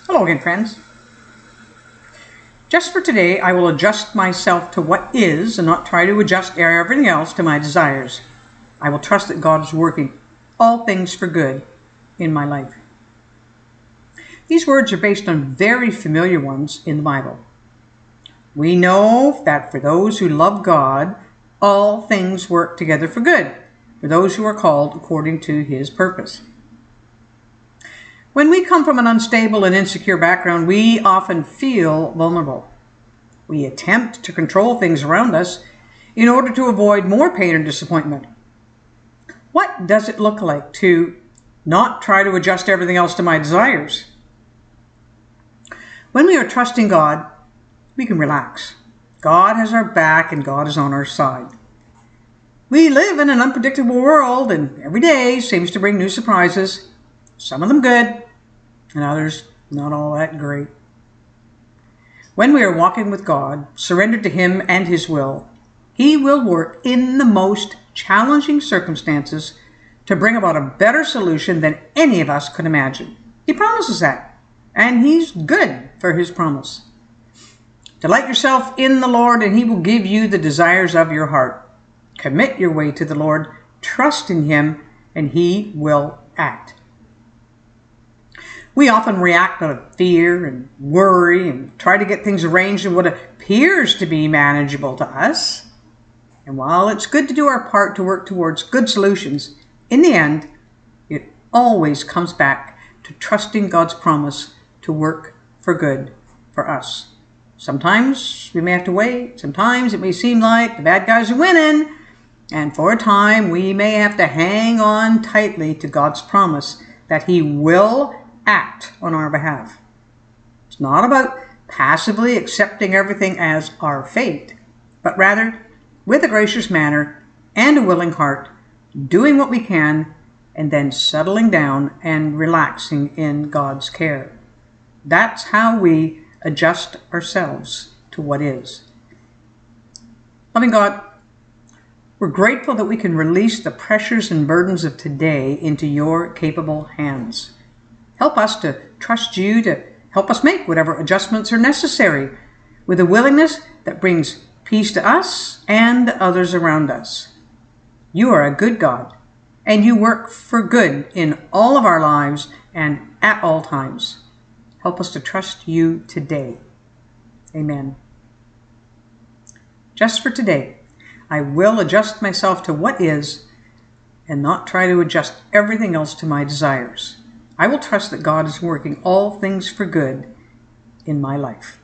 Hello again, friends. Just for today, I will adjust myself to what is and not try to adjust everything else to my desires. I will trust that God is working all things for good in my life. These words are based on very familiar ones in the Bible. We know that for those who love God, all things work together for good, for those who are called according to His purpose. When we come from an unstable and insecure background, we often feel vulnerable. We attempt to control things around us in order to avoid more pain and disappointment. What does it look like to not try to adjust everything else to my desires? When we are trusting God, we can relax. God has our back and God is on our side. We live in an unpredictable world, and every day seems to bring new surprises. Some of them good, and others not all that great. When we are walking with God, surrendered to Him and His will, He will work in the most challenging circumstances to bring about a better solution than any of us could imagine. He promises that, and He's good for His promise. Delight yourself in the Lord, and He will give you the desires of your heart. Commit your way to the Lord, trust in Him, and He will act. We often react out of fear and worry and try to get things arranged in what appears to be manageable to us. And while it's good to do our part to work towards good solutions, in the end, it always comes back to trusting God's promise to work for good for us. Sometimes we may have to wait. Sometimes it may seem like the bad guys are winning. And for a time, we may have to hang on tightly to God's promise that He will act on our behalf. It's not about passively accepting everything as our fate, but rather, with a gracious manner and a willing heart, doing what we can, and then settling down and relaxing in God's care. That's how we adjust ourselves to what is. Loving God, we're grateful that we can release the pressures and burdens of today into your capable hands. Help us to trust you to help us make whatever adjustments are necessary with a willingness that brings peace to us and others around us. You are a good God, and you work for good in all of our lives and at all times. Help us to trust you today. Amen. Just for today, I will adjust myself to what is and not try to adjust everything else to my desires. I will trust that God is working all things for good in my life.